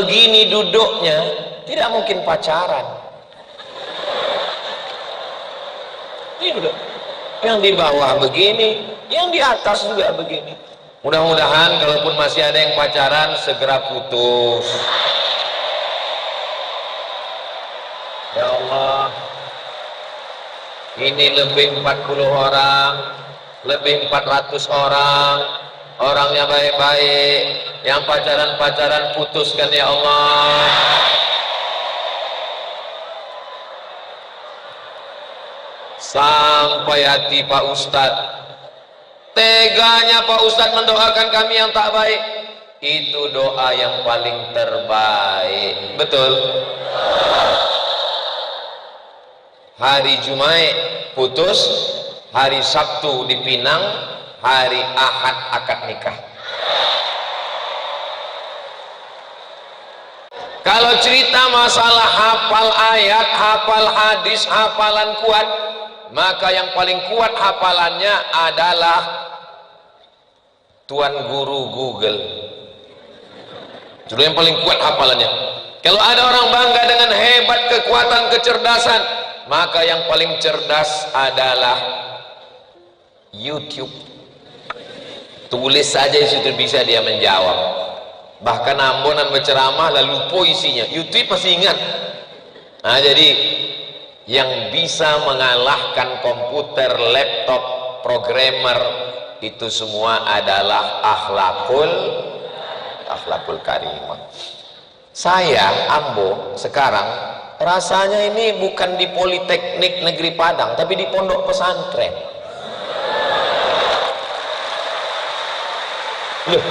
begini duduknya, tidak mungkin pacaran. Ini duduk. Yang di bawah begini, yang di atas juga begini. Mudah-mudahan kalaupun masih ada yang pacaran, segera putus. Ya Allah, ini lebih 40 orang, lebih 400 orang, orangnya baik-baik, yang pacaran-pacaran putuskan ya Allah. Sampai hati Pak Ustadz, teganya Pak Ustadz mendoakan kami yang tak baik. Itu doa yang paling terbaik. Betul? Hari Jumat putus, hari Sabtu dipinang, hari Ahad akad nikah. Kalau cerita masalah hafal ayat, hafal hadis, hafalan kuat, maka yang paling kuat hafalannya adalah Tuan Guru Google. Itu yang paling kuat hafalannya. Kalau ada orang bangga dengan hebat kekuatan kecerdasan, maka yang paling cerdas adalah YouTube. Tulis saja sudah bisa dia menjawab. Bahkan ambonan berceramah lalu lupa isinya, YouTube pasti ingat. Nah, jadi yang bisa mengalahkan komputer, laptop, programmer itu semua adalah akhlakul karimah. Saya Ambo sekarang rasanya ini bukan di Politeknik Negeri Padang, tapi di pondok pesantren. Loh,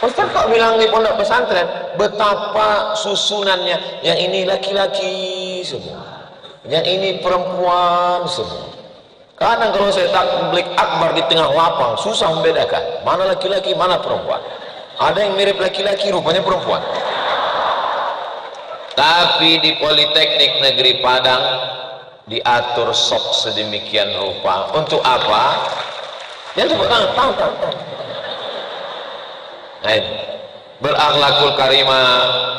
Ustaz kok bilang di pondok pesantren? Betapa susunannya, yang ini laki-laki semua, yang ini perempuan semua. Kadang kalau saya tabligh akbar di tengah lapang, susah membedakan mana laki-laki, mana perempuan. Ada yang mirip laki-laki, rupanya perempuan. Tapi di Politeknik Negeri Padang diatur sok sedemikian rupa. Untuk apa? Yang tepuk tangan, tahu. Nah, berakhlakul karimah,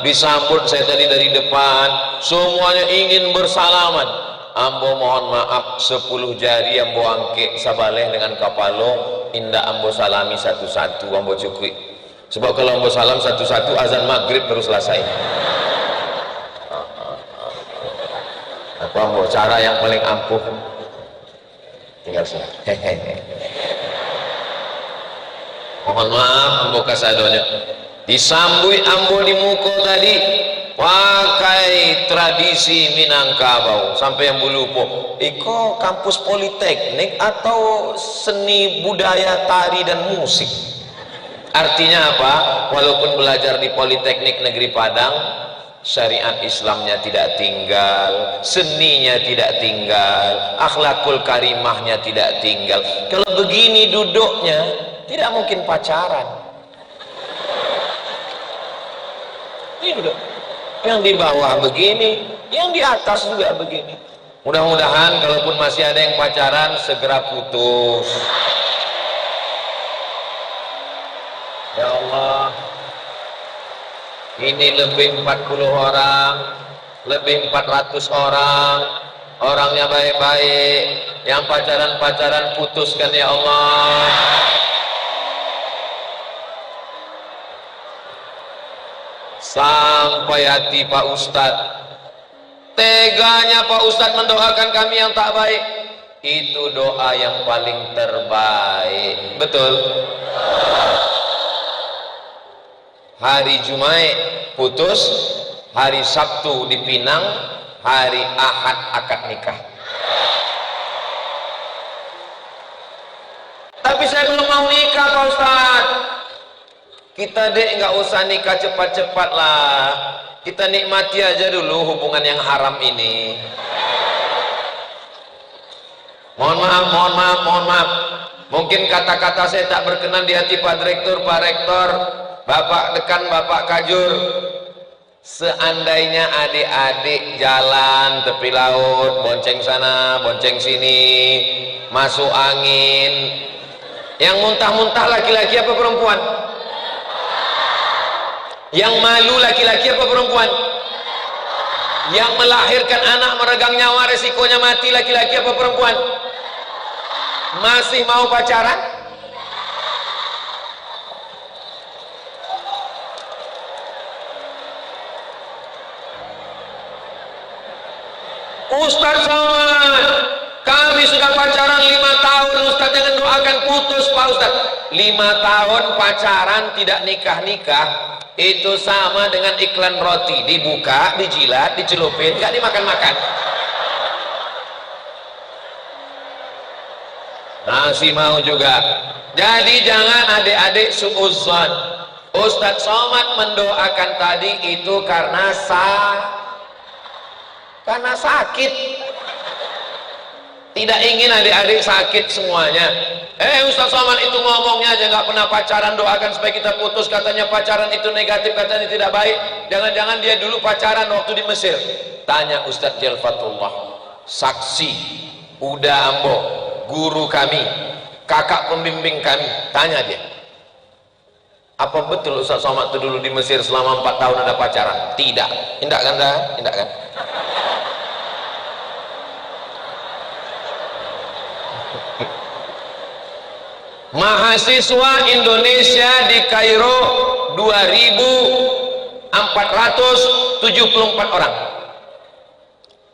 disambut saya tadi dari depan, semuanya ingin bersalaman. Ambo mohon maaf, 10 jari ambo angke sabaleh dengan kapalo, indah ambo salami satu-satu, ambo cukui. Sebab kalau ambo salam satu-satu, azan maghrib baru selesai. Apa ambo cara yang paling ampuh? Tinggal sini. Mohon maaf ambo kasadonya. Disambui ambo di muko tadi pakai tradisi Minangkabau sampai yang bulupo. Iko kampus Politeknik atau seni budaya tari dan musik? Artinya apa? Walaupun belajar di Politeknik Negeri Padang, syariat Islamnya tidak tinggal, seninya tidak tinggal, akhlakul karimahnya tidak tinggal. Kalau begini duduknya, tidak mungkin pacaran. Ini duduk. Yang di bawah begini, yang di atas juga begini. Mudah-mudahan kalaupun masih ada yang pacaran, segera putus. Ya Allah, ini lebih 40 orang, lebih 400 orang, orangnya baik-baik, yang pacaran-pacaran putuskan ya Allah. Sampai hati Pak Ustadz, teganya Pak Ustadz mendoakan kami yang tak baik. Itu doa yang paling terbaik. Betul? Hari Jumat putus, hari Sabtu dipinang, hari Ahad akad nikah. Tapi saya belum mau nikah Pak Ustadz. Kita dek nggak usah nikah cepat-cepat lah. Kita nikmati aja dulu hubungan yang haram ini. Mohon maaf. Mungkin kata-kata saya tak berkenan di hati Pak Direktur, Pak Rektor, Bapak Dekan, Bapak Kajur. Seandainya adik-adik jalan tepi laut, bonceng sana, bonceng sini, masuk angin, yang muntah-muntah laki-laki apa perempuan? Yang malu laki-laki apa perempuan? Yang melahirkan anak meregang nyawa resikonya mati laki-laki apa perempuan? Masih mau pacaran? Ustaz Somad, kami sudah pacaran 5 tahun Ustaz, jangan doakan putus Pak Ustaz. 5 tahun pacaran tidak nikah-nikah itu sama dengan iklan roti, dibuka, dijilat, dicelupin, gak dimakan-makan. Masih mau juga. Jadi jangan adik-adik suudzon. Ustaz Somad mendoakan tadi itu karena sakit. Tidak ingin adik-adik sakit semuanya. Ustaz Somad itu ngomongnya aja nggak pernah pacaran, doakan supaya kita putus, katanya pacaran itu negatif, katanya tidak baik. Jangan-jangan dia dulu pacaran waktu di Mesir. Tanya Ustaz Jalfatullah, saksi Uda Ambo, guru kami, kakak pembimbing kami, tanya dia, apa betul Ustaz Somad itu dulu di Mesir selama 4 tahun ada pacaran? Tidak. Tidak kan? Tidak kan? Mahasiswa Indonesia di Kairo 2.474 orang,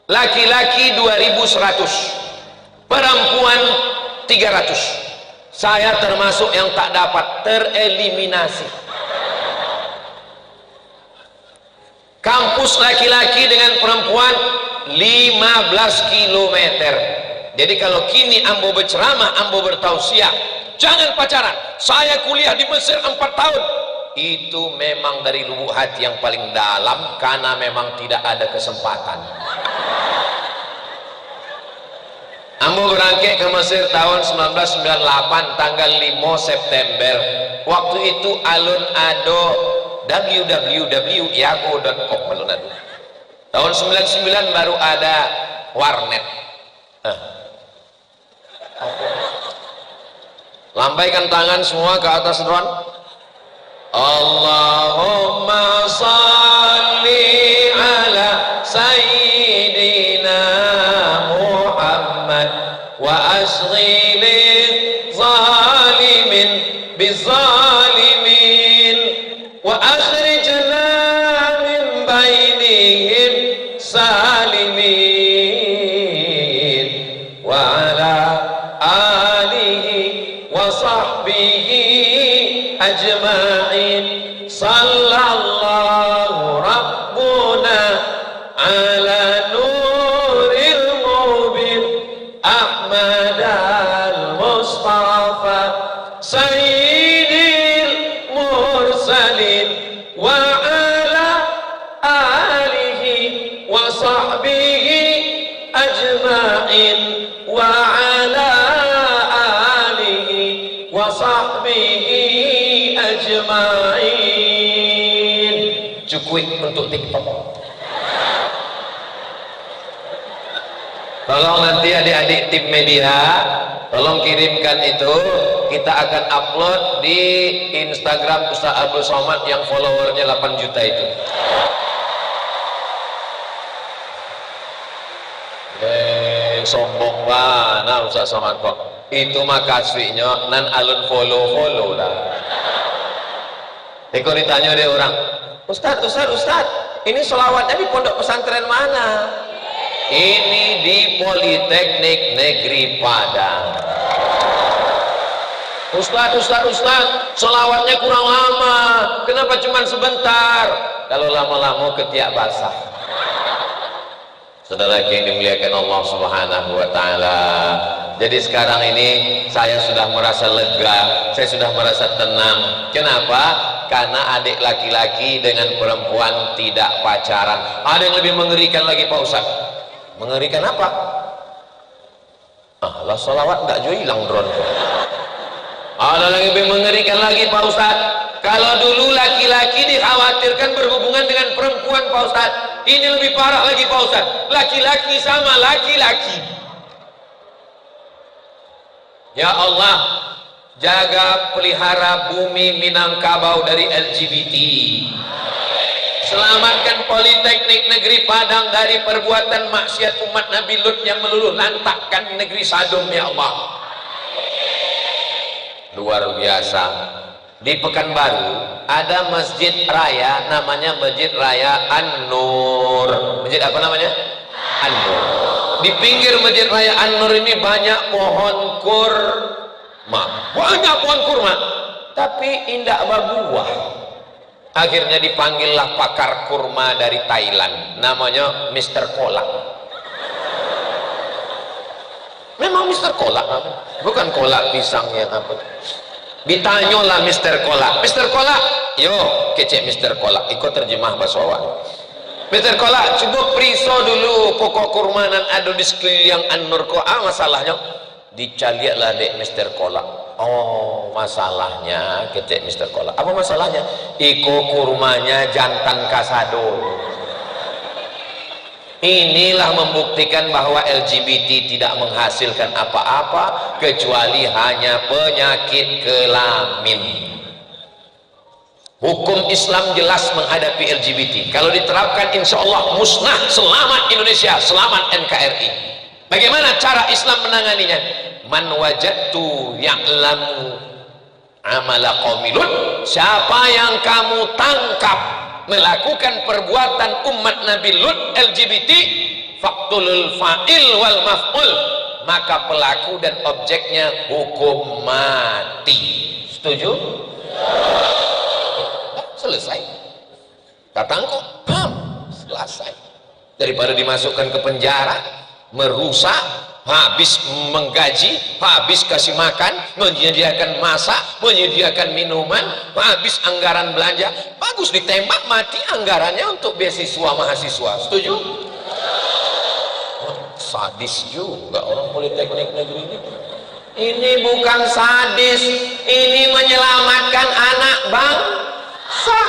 laki-laki 2.100, perempuan 300. Saya termasuk yang tak dapat, tereliminasi. Kampus laki-laki dengan perempuan 15 km. Jadi kalau kini Ambo berceramah, Ambo bertausiah, jangan pacaran, saya kuliah di Mesir 4 tahun, itu memang dari lubuk hati yang paling dalam, karena memang tidak ada kesempatan. Ambo berangkat ke Mesir tahun 1998 tanggal 5 September. Waktu itu alun ado www.yahoo.com alun ado. Tahun 99 baru ada warnet. Lambaikan tangan semua ke atas drone. Allahumma salli ala sayyidina Muhammad wa asghilil zalimin bizalimin wa akhrijna min bainihim salimin wa ala sahbihi ajma'in. Sallallahu rabbuna ala nuril mubin Ahmad al-Mustafa sayyidil mursalin wa ala alihi wa sahbihi ajma'in wa ala sahbihi ajma'in. Cukup untuk TikTok. Tolong nanti adik-adik tim media, tolong kirimkan itu, kita akan upload di Instagram Ustaz Abdul Somad yang followernya 8 juta itu. Sombong mana Ustaz Somad kok? Itu mah kasihnya nan alun follow lah. Eko ditanya deh orang, Ustaz, ini sholawatnya di pondok pesantren mana? Ini di Politeknik Negeri Padang. Ustaz, sholawatnya kurang lama. Kenapa cuma sebentar? Kalau lama-lama ketiak basah. Saudara yang dimuliakan Allah Subhanahu wa taala. Jadi sekarang ini saya sudah merasa lega, saya sudah merasa tenang. Kenapa? Karena adik laki-laki dengan perempuan tidak pacaran. Ada yang lebih mengerikan lagi Pak Ustaz. Mengerikan apa? Lah sholawat nggak jauh hilang drone. Ada yang lebih mengerikan lagi Pak Ustaz. Kalau dulu laki-laki dikhawatirkan berhubungan dengan perempuan Pak Ustaz, ini lebih parah lagi Pak Ustaz. Laki-laki sama laki-laki. Ya Allah, jaga pelihara bumi Minangkabau dari LGBT. Selamatkan Politeknik Negeri Padang dari perbuatan maksiat umat Nabi Lut yang meluluh lantakkan negeri Sadom, ya Allah. Luar biasa. Di Pekanbaru ada masjid raya, namanya Masjid Raya An-Nur. Masjid apa namanya? An-Nur. Di pinggir Masjid Raya An-Nur ini banyak pohon kurma. Banyak pohon kurma, tapi indah berbuah. Akhirnya dipanggillah pakar kurma dari Thailand, namanya Mr. Kolak. Memang Mr. Kolak, bukan kolak pisang yang apa. Ditanyalah Mr. Kolak, Mr. Kolak, yo kecek Mr. Kolak, ikut terjemah bahasa awal. Mr. Kolak, coba periso dulu pokok kurma nan ada di sekeliling An-Nur ko. Masalahnya dicaliaklah dek Mr. Kolak. Oh, masalahnya kecek Mr. Kolak. Apa masalahnya? Iko kurmanya jantan kasado. Inilah membuktikan bahwa LGBT tidak menghasilkan apa-apa kecuali hanya penyakit kelamin. Hukum Islam jelas menghadapi LGBT. Kalau diterapkan insya Allah musnah, selamat Indonesia, selamat NKRI. Bagaimana cara Islam menanganinya? Man wajadtu ya'lamu amala qaumi Lut, siapa yang kamu tangkap melakukan perbuatan umat Nabi Lut LGBT, faqtulul fa'il wal maf'ul, maka pelaku dan objeknya hukum mati. Setuju? Selesai. Katangkok, bam, selesai. Daripada dimasukkan ke penjara, merusak, habis menggaji, habis kasih makan, menyediakan masak, menyediakan minuman, habis anggaran belanja, bagus ditembak mati anggarannya untuk beasiswa mahasiswa. Setuju? Sadis juga orang Politeknik Negeri ini. Ini bukan sadis, ini menyelamatkan anak bangsa.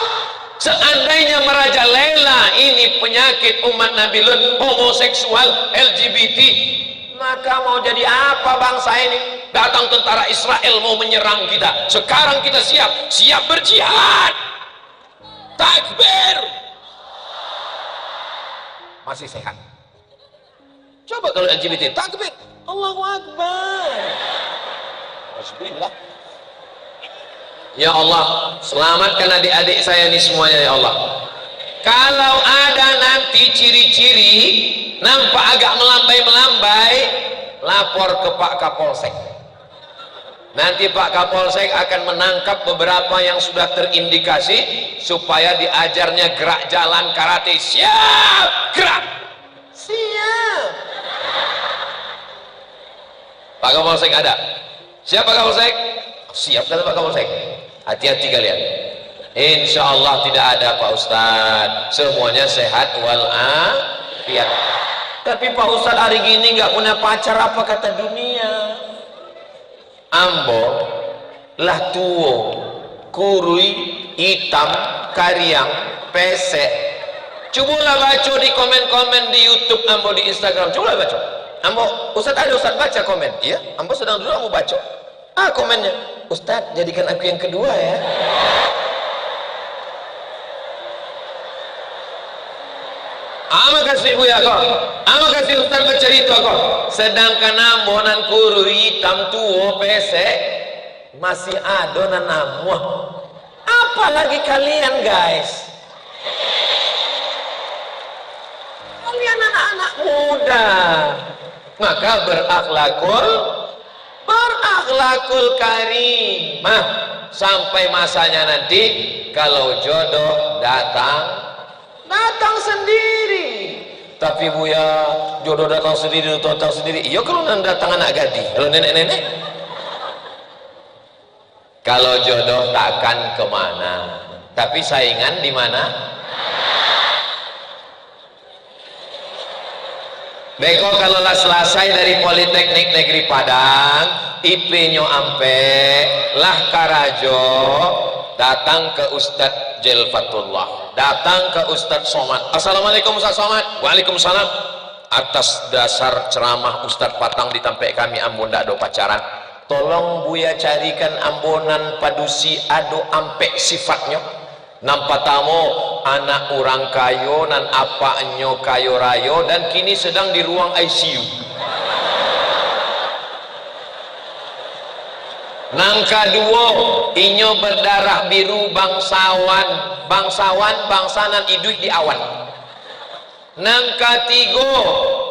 Seandainya merajalela ini penyakit umat Nabi Lut, homoseksual, LGBT, maka mau jadi apa bangsa ini? Datang tentara Israel mau menyerang kita, sekarang kita siap berjihad. Takbir. Masih sehat. Coba kalau LGBT takbir, Allahu Akbar. Bismillah. Ya Allah, selamatkan adik-adik saya ini semuanya ya Allah. Kalau ada nanti ciri-ciri nampak agak melambai-melambai, lapor ke Pak Kapolsek. Nanti Pak Kapolsek akan menangkap beberapa yang sudah terindikasi supaya diajarnya gerak jalan karate. Siap, gerak. Siap. Pak Kapolsek ada. Siap Pak Kapolsek? Siap kata Pak Kapolsek. Hati-hati kalian. Insya Allah tidak ada Pak Ustadz. Semuanya sehat walafiat. Tapi Pak Ustadz hari gini nggak punya pacar, apa kata dunia? Ambo lah tuo, kurui, hitam, kariang, pesek. Cobalah baca di komen-komen di YouTube Ambo, di Instagram. Cobalah baca. Ambo, Ustadz ada Ustadz baca komen. Iya, Ambo sedang dulu Ambo baca. Komennya, Ustadz jadikan aku yang kedua ya. Makasih Bu ya kok. Makasih Ustaz bercerita kok. Sedangkan ambonan kuru hitam tuo pesek masih ada nanamuah. Apalagi kalian guys. Kalian anak-anak muda. Maka berakhlakul karimah sampai masanya nanti kalau jodoh datang sendiri. Tapi Bu ya, jodoh datang sendiri, datang sendiri. Iya kalau datang anak gadi, kalau nenek-nenek. Kalau jodoh takkan kemana, tapi saingan di mana? Beko kalau lah selesai dari Politeknik Negeri Padang, IP-nya ampe, lah karajo, datang ke Ustadz Jelfatullah, datang ke Ustadz Somad. Assalamualaikum Ustadz Somad. Waalaikumsalam. Atas dasar ceramah Ustadz Patang di Tampek kami Ambon ndak ada pacaran, tolong Buya carikan ambonan padusi ado ampek sifatnya nampak tamu anak orang kayo nan apaknyo kayo rayo dan kini sedang di ruang ICU. Nangka duo inyo berdarah biru bangsanan iduit di awan. Nangka tigo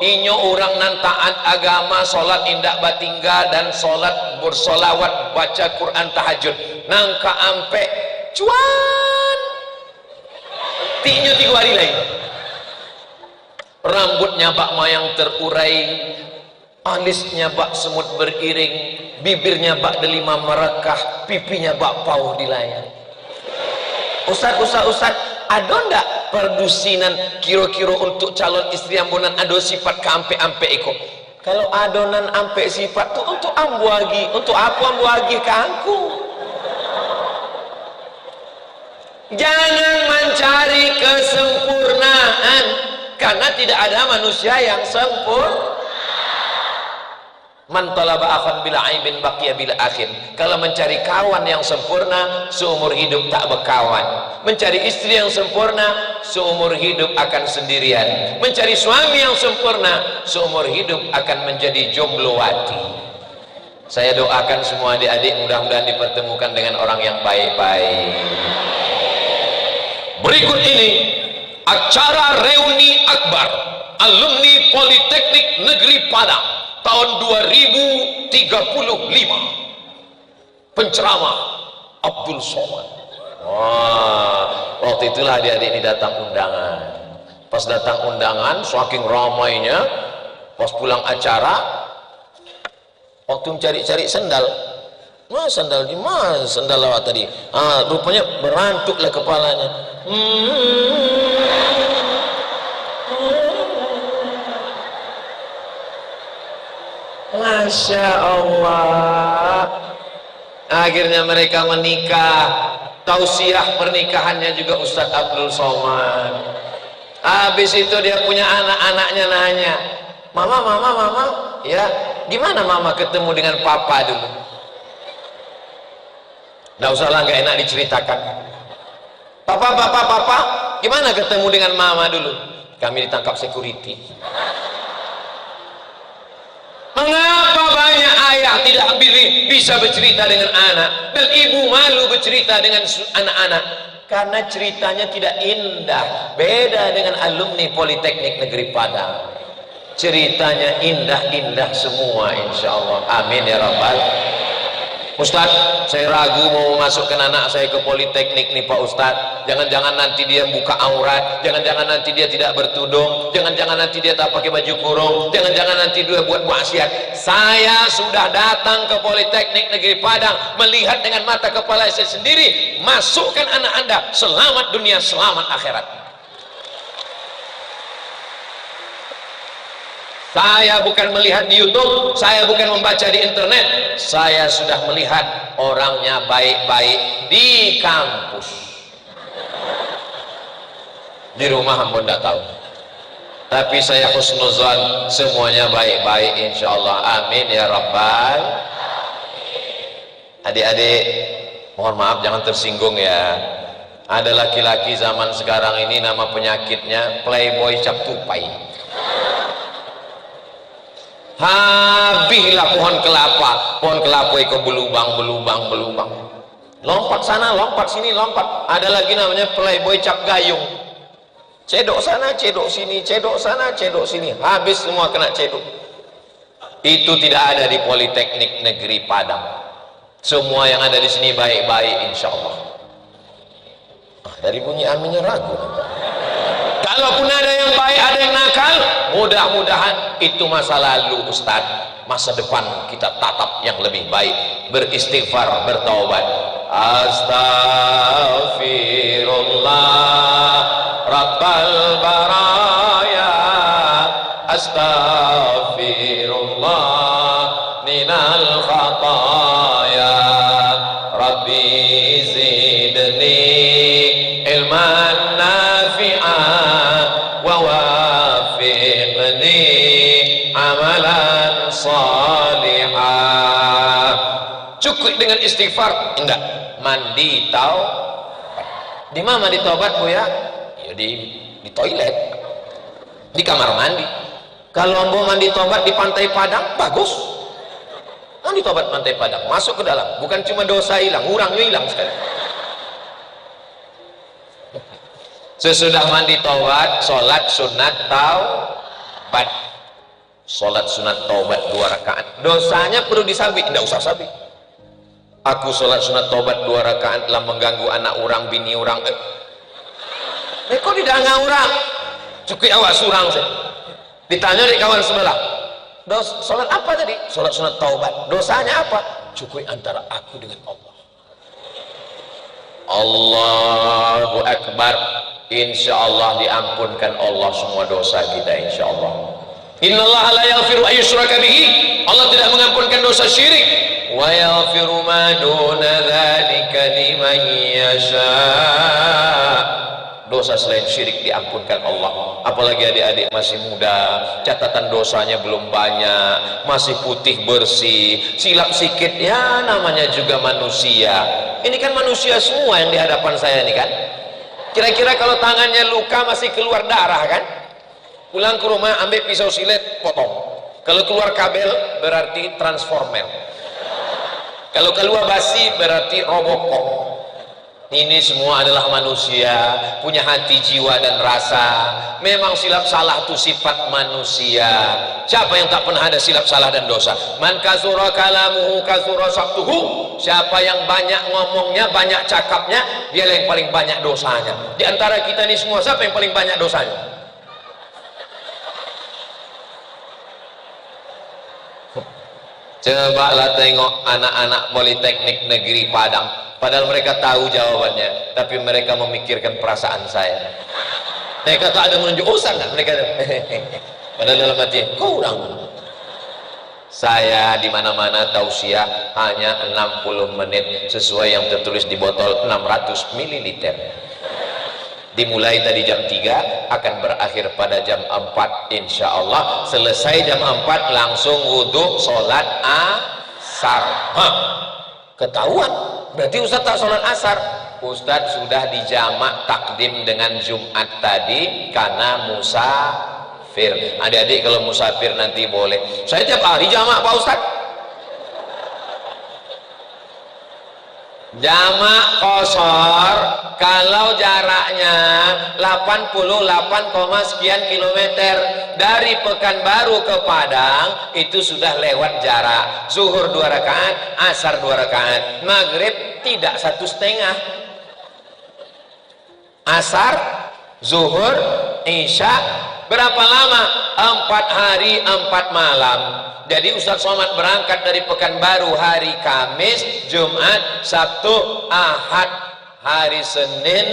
inyo orang nan taat agama, solat indak batingga dan solat bersolawat baca Quran tahajud. Nangka ampe cuan tinyo 3 hari lain rambutnya bak mayang terurai, alisnya bak semut beriring, bibirnya bak delima merekah, pipinya bak pauh di layar. Ustaz, ada ndak perdusinan kira-kira untuk calon istri ambonan ado sifat ke ampe-ampe iko? Kalau adonan ampe sifat tuh untuk ambu lagi, untuk aku ambu lagi ke aku. Jangan mencari kesempurnaan, karena tidak ada manusia yang sempurna. Man talaba akhan bila aibin baqiya bila akhin. Kalau mencari kawan yang sempurna, seumur hidup tak berkawan. Mencari istri yang sempurna, seumur hidup akan sendirian. Mencari suami yang sempurna, seumur hidup akan menjadi jomblowati. Saya doakan semua adik-adik mudah-mudahan dipertemukan dengan orang yang baik-baik. Berikut ini acara reuni akbar alumni Politeknik Negeri Padang tahun 2035. Penceramah Abdul Somad. Wah, waktu itulah adik-adik ini datang undangan. Pas datang undangan, saking ramainya, pas pulang acara, waktu mencari-cari sendal, sandal di mana? Sandal lawat tadi. Rupanya berantuklah kepalanya. Masya Allah. Akhirnya mereka menikah. Tausiah pernikahannya juga Ustadz Abdul Somad. Habis itu dia punya anak-anaknya nanya, mama, ya gimana mama ketemu dengan papa dulu? Nggak usah lah, nggak enak diceritakan. Papa, gimana ketemu dengan mama dulu? Kami ditangkap security. Mengapa banyak ayah tidak bisa bercerita dengan anak dan ibu malu bercerita dengan anak-anak? Karena ceritanya tidak indah. Beda dengan alumni Politeknik Negeri Padang, ceritanya indah-indah semua insyaallah. Amin ya rabbal. Ustaz, saya ragu mau masukkan anak saya ke Politeknik nih Pak Ustaz. Jangan-jangan nanti dia buka aurat, jangan-jangan nanti dia tidak bertudung, jangan-jangan nanti dia tak pakai baju kurung, jangan-jangan nanti dia buat maksiat. Saya sudah datang ke Politeknik Negeri Padang, melihat dengan mata kepala saya sendiri. Masukkan anak Anda, selamat dunia, selamat akhirat. Saya bukan melihat di YouTube, saya bukan membaca di internet, saya sudah melihat orangnya baik-baik di kampus. Di rumah ampun tidak tahu. Tapi saya husnuzan semuanya baik-baik insyaallah. Amin ya rabbal. Adik-adik, mohon maaf jangan tersinggung ya. Ada laki-laki zaman sekarang ini nama penyakitnya playboy cap tupai. Habislah pohon kelapa itu belubang, lompat sana, lompat sini, lompat. Ada lagi namanya playboy cap gayung, cedok sana, cedok sini, cedok sana, cedok sini, habis semua kena cedok. Itu tidak ada di Politeknik Negeri Padang. Semua yang ada di sini baik-baik insyaallah. Dari bunyi aminnya ragu. Kalaupun ada yang baik, ada yang nakal, mudah-mudahan itu masa lalu Ustaz. Masa depan kita tatap yang lebih baik, beristighfar, bertaubat. Astaghfirullah Rabbal baraya, astaghfirullah minal khataya, Rabbi zidni ilman amalan salihah. Cukup dengan istighfar? Enggak. Mandi taubat. Di mana mandi taubat, Bu ya? Ya di toilet, di kamar mandi. Kalau mau mandi taubat di Pantai Padang, bagus. Mandi taubat Pantai Padang, masuk ke dalam. Bukan cuma dosa hilang, urangnya hilang sekali. Sesudah mandi taubat, sholat sunat taubat. Sholat sunat taubat 2 rakaat. Dosanya perlu disabit? Tidak usah sabit. Aku sholat sunat taubat 2 rakaat telah mengganggu anak orang, bini orang. Kok tidak orang? Cukup awak surang saya. Ditanya dari kawan sebelah, sholat apa tadi? Sholat sunat taubat. Dosanya apa? Cukup antara aku dengan Allah. Allahu Akbar. Insya Allah diampunkan Allah semua dosa kita, insya Allah. Innallaha la yaghfiru an yushraka bihi. Allah tidak mengampunkan dosa syirik. Wa yaghfiru ma duna dzalika liman yasha. Dosa selain syirik diampunkan Allah. Apalagi adik-adik masih muda, catatan dosanya belum banyak, masih putih bersih, silap sikit ya namanya juga manusia. Ini kan manusia semua yang di hadapan saya ini kan. Kira-kira kalau tangannya luka masih keluar darah kan? Pulang ke rumah ambil pisau silet potong. Kalau keluar kabel berarti transformer. Kalau keluar basi berarti robocop. Ini semua adalah manusia, punya hati, jiwa dan rasa. Memang silap salah itu sifat manusia. Siapa yang tak pernah ada silap salah dan dosa? Man kasura kalamuhu kasura sabtuhu. Siapa yang banyak ngomongnya, banyak cakapnya, dia yang paling banyak dosanya. Di antara kita ini semua siapa yang paling banyak dosanya? Cobalah tengok anak-anak Politeknik Negeri Padang, padahal mereka tahu jawabannya, tapi mereka memikirkan perasaan saya. Mereka tak ada menunjuk usang kan mereka. Padahal dalam hati kurang. Saya di mana-mana tausiah hanya 60 menit sesuai yang tertulis di botol 600 ml. Dimulai tadi jam 3, akan berakhir pada jam 4 insya Allah. Selesai jam 4 langsung wudhu sholat asar. Ketahuan berarti Ustadz tak sholat asar. Ustadz sudah dijamak takdim dengan Jumat tadi karena musafir. Adik-adik kalau musafir nanti boleh. Saya tiap hari jamak Pak Ustadz. Jamak qashar kalau jaraknya 88, sekian kilometer dari Pekanbaru ke Padang, itu sudah lewat jarak. Zuhur 2 rakaat, asar 2 rakaat, maghrib tidak 1,5. Asar, zuhur, isya berapa lama? 4 hari 4 malam. Jadi Ustaz Somad berangkat dari Pekanbaru hari Kamis, Jumat, Sabtu, Ahad, hari Senin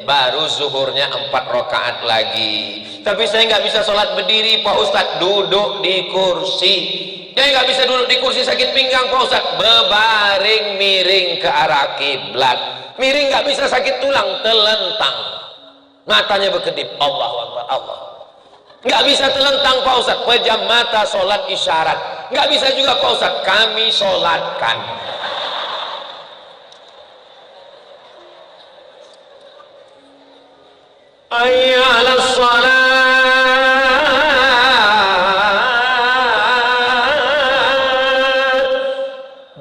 baru zuhurnya 4 rakaat lagi. Tapi saya nggak bisa sholat berdiri Pak Ustadz, duduk di kursi. Saya nggak bisa duduk di kursi, sakit pinggang Pak Ustadz, bebaring miring ke arah kiblat. Miring nggak bisa, sakit tulang, telentang, matanya berkedip, Allahu Akbar, Allah. Nggak bisa telentang Pak Ustadz, pejam mata sholat isyarat. Nggak bisa juga Pak Ustadz, kami sholatkan. Hayya 'alas shalah.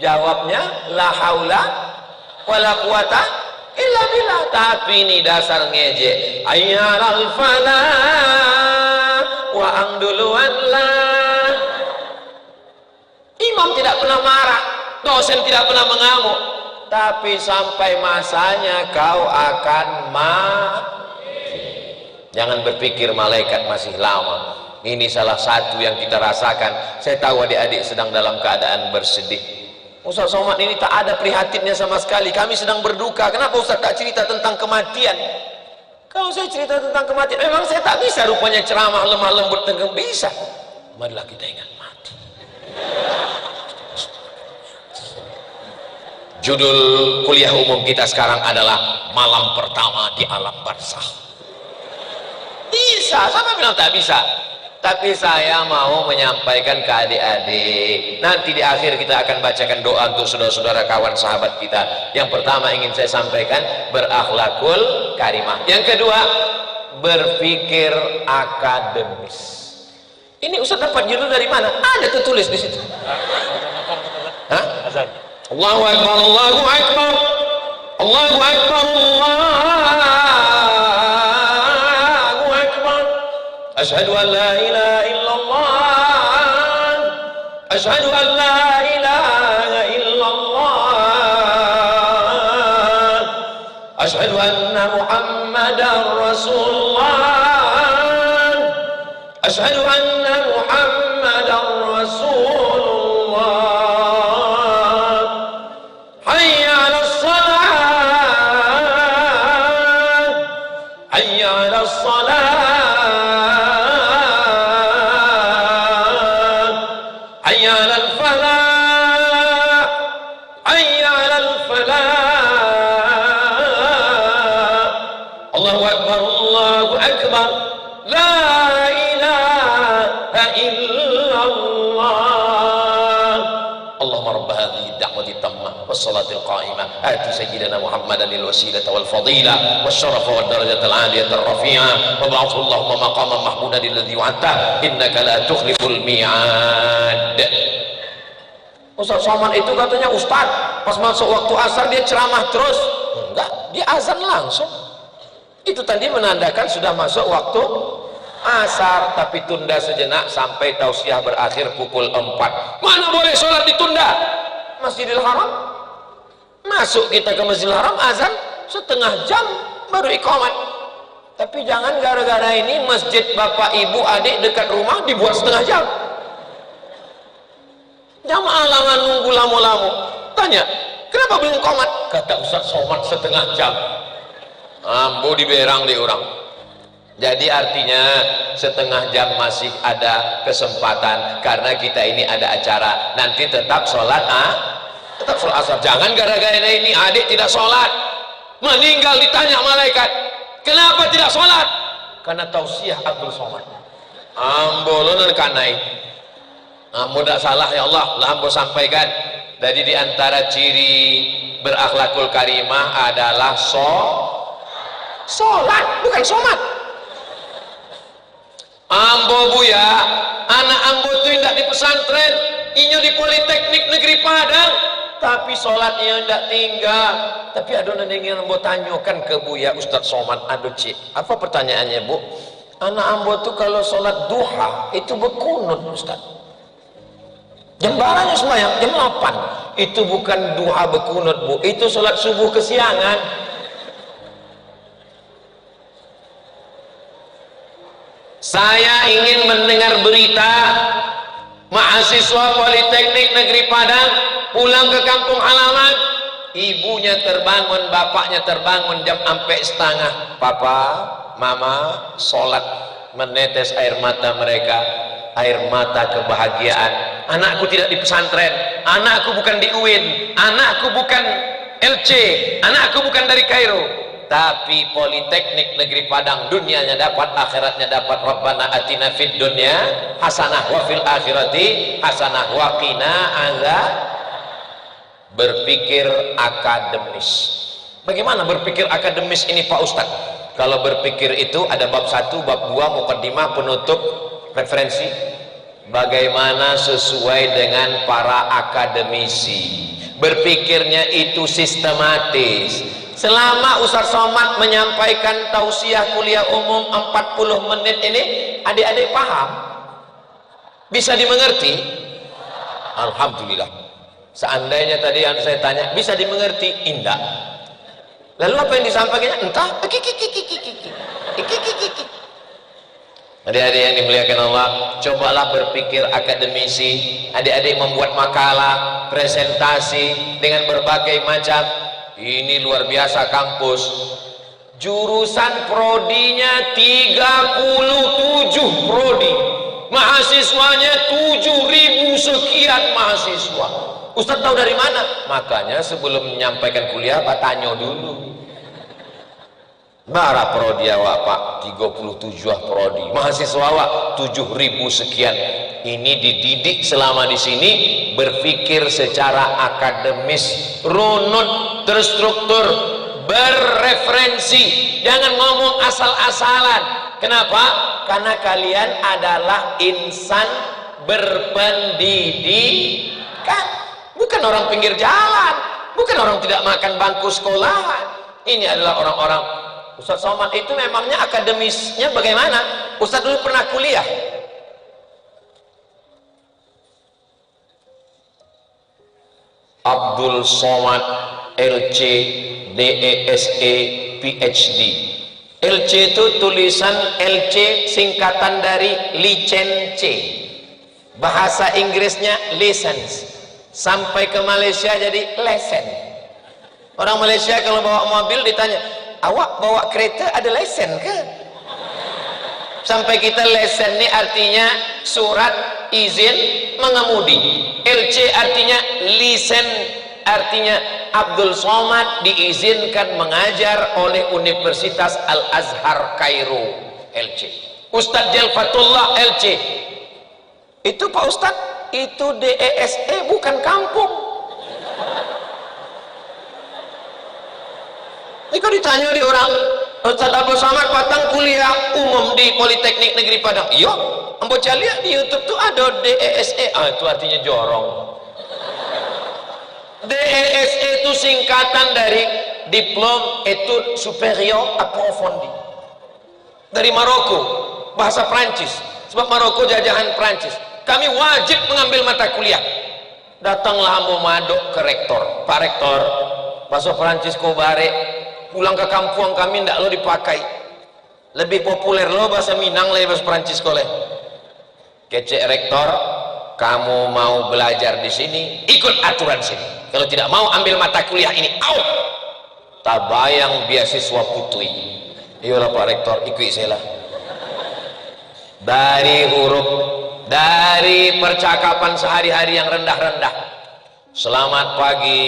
Jawabnya la haula wala quwata illa billah. Tapi ini dasar ngejek. Hayya 'alal falah wa angduluan lah. Imam tidak pernah marah, dosen tidak pernah mengamuk, tapi sampai masanya kau akan mati. Jangan berpikir malaikat masih lama. Ini salah satu yang kita rasakan. Saya tahu adik-adik sedang dalam keadaan bersedih. Ustaz Somad ini tak ada prihatinnya sama sekali. Kami sedang berduka. Kenapa Ustaz tak cerita tentang kematian? Kalau saya cerita tentang kematian, memang saya tak bisa rupanya ceramah lemah lembut tenggelam. Bisa. Marilah kita ingat mati. Judul kuliah umum kita sekarang adalah malam pertama di alam barzakh. Bisa, siapa bilang tak bisa? Tapi saya mau menyampaikan ke adik-adik. Nanti di akhir kita akan bacakan doa untuk saudara-saudara kawan sahabat kita. Yang pertama ingin saya sampaikan, berakhlakul karimah. Yang kedua, berpikir akademis. Ini Ustaz dapat judul dari mana? Ada tertulis di situ. Hah? Allahu Akbar, Allahu Akbar, Allahu Akbar, Allahu Akbar. Asyhadu an la ilaha illallah, asyhadu an la ilaha illallah, asyhadu anna Muhammadar Rasulullah, asyhadu anna Muhammadar Rasulullah. Hayya 'alas salah, hayya 'alas salah, hayya 'alal falah, hayya 'alal falah. Allahu Akbar, Allahu Akbar, la ilaha illallah. Allahumma rabb hadhihi ad-da'wati at-tammah was-salati al-qa'imah ati sayyidina Muhammadan al-wasilata wal-fadilah wasyarafa wad-darajata al-'aliyata ar-rafi'ah wa ba'athu Allahumma maqaman mahmudan alladhi wa'adta innaka la tukhliful mi'ad. Ustaz Somad itu katanya ustaz, pas masuk waktu asar dia ceramah terus. Enggak, dia azan langsung. Itu tadi menandakan sudah masuk waktu asar, tapi tunda sejenak sampai tausiah berakhir pukul 4. Mana boleh sholat ditunda? Masjidil Haram. Masuk kita ke Masjidil Haram, azan setengah jam baru iqamat. Tapi jangan gara-gara ini masjid bapak ibu adik dekat rumah dibuat setengah jam. Jamaah langan nunggu lama-lama. Tanya, kenapa belum iqamat? Kata Ustaz Somad setengah jam. Ambo diberang di orang. Jadi artinya setengah jam masih ada kesempatan, karena kita ini ada acara. Nanti tetap sholat tetap sholat asar. Jangan gara-gara ini adik tidak sholat, meninggal ditanya malaikat, kenapa tidak sholat? Karena tausiah Abdul Somad. Ambo lonan kanai. Ambo tidak salah ya Allah, lah ambo sampaikan. Jadi diantara ciri berakhlakul karimah adalah sholat, bukan somat. Ambo buya, anak ambo itu tidak di pesantren, inyo di Politeknik Negeri Padang, tapi sholatnya tidak tinggal. Tapi ada yang ambo tanyakan ke buya Ustadz Somad, aduh cik, apa pertanyaannya bu? Anak ambo tuh kalau sholat duha itu berkunut Ustadz. Jam barangnya sembahyang jam 8, itu bukan duha berkunut bu, itu sholat subuh kesiangan. Saya ingin mendengar berita mahasiswa Politeknik Negeri Padang pulang ke kampung halaman, ibunya terbangun, bapaknya terbangun jam sampai setengah. Papa, mama, sholat, menetes air mata mereka, air mata kebahagiaan. Anakku tidak di pesantren, anakku bukan di UIN, anakku bukan LC, anakku bukan dari Kairo, tapi Politeknik Negeri Padang, dunianya dapat, akhiratnya dapat. Rabbana atina fid dunya hasanah wa fil akhirati hasanah wa qina azab. Berpikir akademis. Bagaimana berpikir akademis ini Pak Ustaz? Kalau berpikir itu ada bab 1, bab 2, mukaddimah, penutup, referensi. Bagaimana sesuai dengan para akademisi. Berpikirnya itu sistematis. Selama Ustaz Somad menyampaikan tausiah kuliah umum 40 menit ini, adik-adik paham? Bisa dimengerti? Alhamdulillah. Seandainya tadi yang saya tanya, bisa dimengerti? Indah. Lalu apa yang disampaikannya? Entah. Adik-adik yang dimuliakan Allah, cobalah berpikir akademisi. Adik-adik membuat makalah, presentasi dengan berbagai macam. Ini luar biasa kampus. Jurusan prodinya 37 prodi. Mahasiswanya 7.000 sekian mahasiswa. Ustaz tahu dari mana? Makanya sebelum menyampaikan kuliah, Pak tanya dulu. Bara prodi awak Pak 37 prodi, mahasiswa awak 7.000 sekian. Ini dididik selama di sini berpikir secara akademis, runut, terstruktur, berreferensi, jangan ngomong asal-asalan. Kenapa? Karena kalian adalah insan berpendidikan, bukan orang pinggir jalan, bukan orang tidak makan bangku sekolahan. Ini adalah orang-orang. Ustaz Somad itu memangnya akademisnya bagaimana? Ustaz dulu pernah kuliah. Abdul Somad LC DESE PhD. LC itu tulisan LC singkatan dari licence, bahasa Inggrisnya license, sampai ke Malaysia jadi lesen. Orang Malaysia kalau bawa mobil ditanya, awak bawa kereta ada lesen ke? Sampai kita lesen ini artinya surat izin mengemudi. LC artinya lisen, artinya Abdul Somad diizinkan mengajar oleh Universitas Al-Azhar Kairo. LC. Ustadz Jalfatullah LC. Itu Pak Ustadz, itu DESE bukan kampung. Jika ditanya di orang, Ustadz Abdul Somad Patang kuliah umum di Politeknik Negeri Padang. Iya, ambo lihat di YouTube tuh ada DESE. Itu artinya jorong. DESE itu singkatan dari Diplôme Études Supérieures Approfondies, dari Maroko, bahasa Prancis. Sebab Maroko jajahan Prancis. Kami wajib mengambil mata kuliah. Datanglah ambo madok ke rektor. Pak Rektor, bahasa Francisco Bare, pulang ke kampung kami ndak lo dipakai, lebih populer lo bahasa Minang lah bahasa Prancis koleh. Kecek rektor, kamu mau belajar di sini, ikut aturan sini. Kalau tidak mau ambil mata kuliah ini, out. Tabayang beasiswa putri. Iyalah Pak Rektor, ikut saya lah. Dari huruf, dari percakapan sehari-hari yang rendah-rendah. Selamat pagi,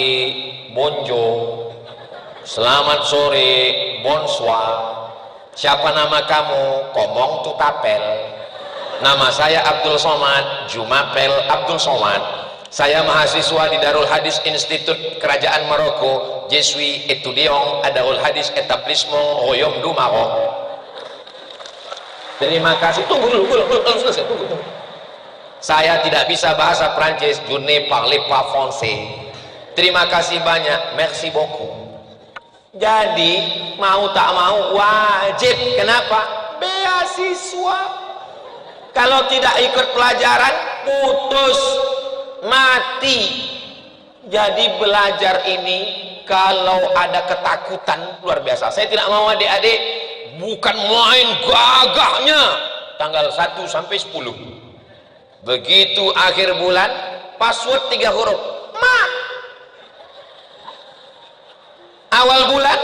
bonjour. Selamat sore, bonsoir. Siapa nama kamu? Komong Tutapel. Nama saya Abdul Somad, Jumapel Abdul Somad. Saya mahasiswa di Darul Hadis Institut Kerajaan Maroko, Je suis étudiant à Darul Hadis Établissement Royaume du Maroc. Terima kasih. Tunggu dulu, selesai. Tunggu. Saya tidak bisa bahasa Prancis, je ne parle pas français. Terima kasih banyak, merci beaucoup. Jadi mau tak mau wajib. Kenapa? Beasiswa. Kalau tidak ikut pelajaran putus, mati. Jadi belajar ini kalau ada ketakutan luar biasa. Saya tidak mau adik-adik bukan main gagahnya tanggal 1 sampai 10. Begitu akhir bulan password 3 huruf. Ma. Awal bulan,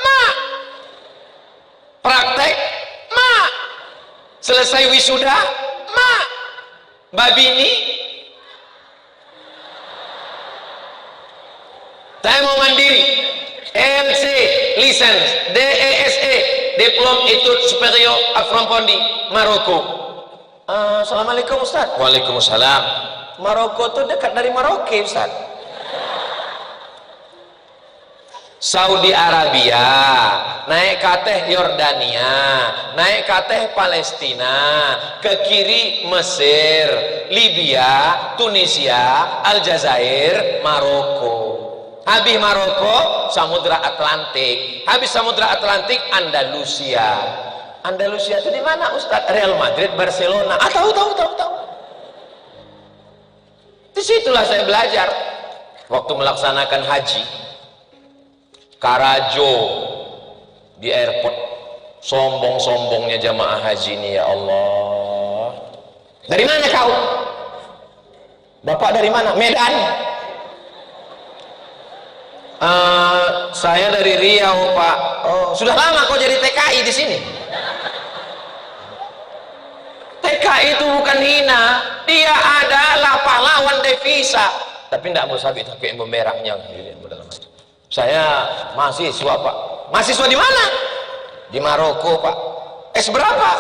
ma. Praktek, ma. Selesai wisuda, ma. Babini, saya mau mandiri. LC, license, DESE, Diplôme Études Supérieures Approfondies, Maroko. Assalamualaikum Ustaz. Waalaikumsalam. Maroko itu dekat dari Maroke Ustaz. Saudi Arabia, naik kateh Yordania, naik kateh Palestina, ke kiri Mesir, Libya, Tunisia, Aljazair, Maroko. Habis Maroko, Samudra Atlantik. Habis Samudra Atlantik, Andalusia. Andalusia itu di mana Ustaz? Real Madrid, Barcelona. Tahu. Disitulah saya belajar. Waktu melaksanakan haji, Karajo di airport, sombong-sombongnya jamaah haji ini, ya Allah. Dari mana kau? Bapak dari mana? Medan. Saya dari Riau Pak. Oh, sudah lama kau jadi TKI di sini? TKI itu bukan hina, dia adalah pahlawan devisa. Tapi tidak mau sabit pakai merahnya. Saya mahasiswa Pak. Mahasiswa di mana? Di Maroko Pak. S berapa?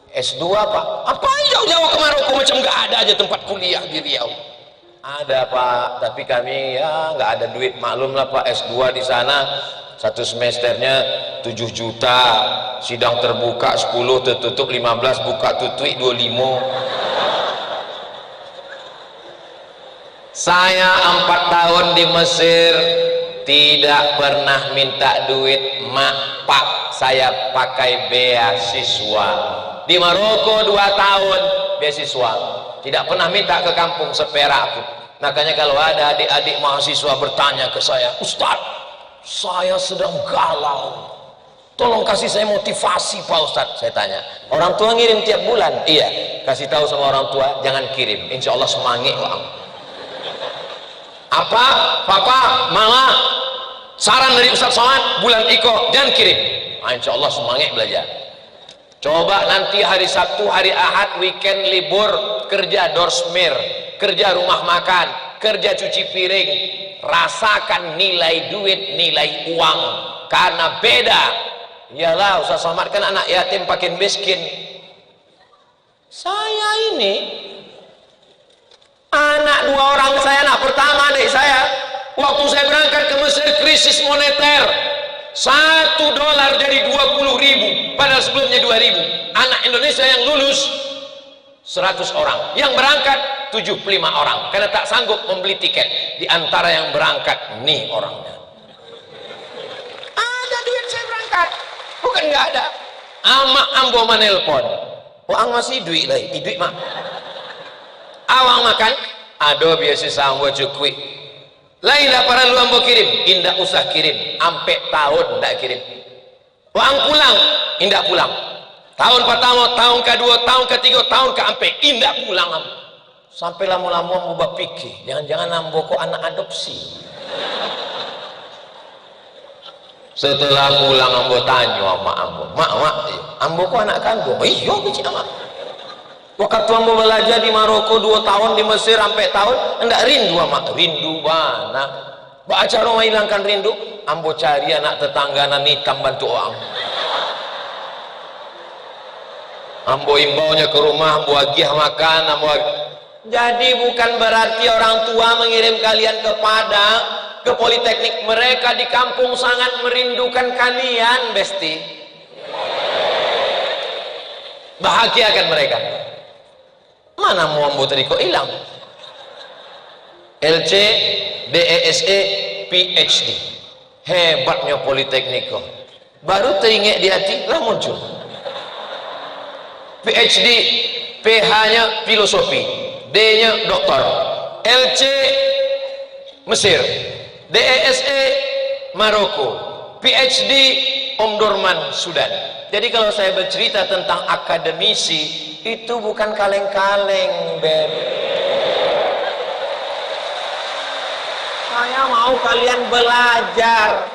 S2 Pak. Apa jauh-jauh ke Maroko, macam nggak ada aja tempat kuliah di Riau. Ada Pak, tapi kami ya nggak ada duit, maklum lah Pak. S2 di sana satu semesternya 7 juta, sidang terbuka 10, tertutup 15, buka tutui 25. Saya 4 tahun di Mesir tidak pernah minta duit mak pak, saya pakai beasiswa. Di Maroko 2 tahun beasiswa, tidak pernah minta ke kampung seperak pun. Makanya kalau ada adik-adik mahasiswa bertanya ke saya, Ustaz, saya sedang galau, tolong kasih saya motivasi Pak Ustaz. Saya tanya, orang tua ngirim tiap bulan? Iya. Kasih tahu sama orang tua, jangan kirim, insya Allah semangat Bang. Apa? Papa, mama, saran dari Ustaz Somad, bulan Iko, jangan kirim. Nah, insya Allah semangat belajar. Coba nanti hari Sabtu, hari Ahad, weekend libur, kerja dorsmir, kerja rumah makan, kerja cuci piring, rasakan nilai duit, nilai uang, karena beda. Iyalah, Ustaz Somad kan anak yatim pakin miskin. Saya ini anak 2 orang saya, anak pertama adik saya, waktu saya berangkat ke Mesir krisis moneter, $1 jadi 20.000, padahal sebelumnya 2.000. Anak Indonesia yang lulus 100 orang, yang berangkat 75 orang, karena tak sanggup membeli tiket. Di antara yang berangkat nih orangnya, ada duit saya berangkat, bukan nggak ada. Ama ambo manelpon, ang masih duit lah, duit mak awang makan, ado beasiswa ambo cukui. Lain dah para lu ambo kirim, indah usah kirim, ampe tahun ndak kirim. Uang pulang, indah pulang. Tahun pertama, tahun kedua, tahun ketiga, tahun keempat, indah pulang ambo. Sampai lama-lama ambo berpikir, jangan-jangan ambo kok anak adopsi. Setelah pulang ambo tanya sama ambo, mak, ambo kok anak kandung? Iya, kecil mak. Waktu ambo belajar di Maroko 2 tahun, di Mesir sampai tahun, enggak rindu amak, rindu mana? Baca rumah hilangkan rindu, ambo cari anak tetangga hitam bantu orang. Ambo imbaunya ke rumah, ambo agih makan, Jadi bukan berarti orang tua mengirim kalian ke Padang, ke Politeknik. Mereka di kampung sangat merindukan kalian, Besti. Bahagiakan mereka. Mana mau ambo tadi kok hilang? LC, DESE, PhD, hebatnya Politeknik kok. Baru teringat di hati, lah muncul. PhD, PH-nya filosofi, D-nya doktor, LC Mesir, DESE Maroko, PhD Omdurman Sudan. Jadi kalau saya bercerita tentang akademisi, itu bukan kaleng-kaleng, Beb. Saya mau kalian belajar.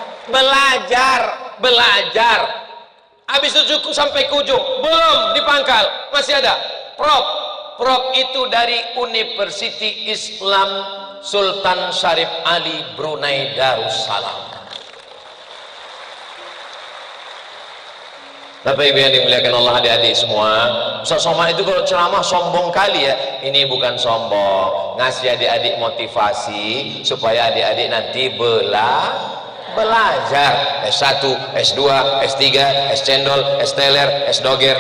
Habis itu cukup sampai ke ujung, belum di pangkal, masih ada Prof itu dari University Islam Sultan Syarif Ali Brunei Darussalam. Bapak Ibu yang dimuliakan Allah, adik-adik semua, Ustaz Somad itu kalau ceramah sombong kali ya. Ini bukan sombong, ngasih adik-adik motivasi supaya adik-adik nanti belajar S1, S2, S3, S cendol, S teler, S doger.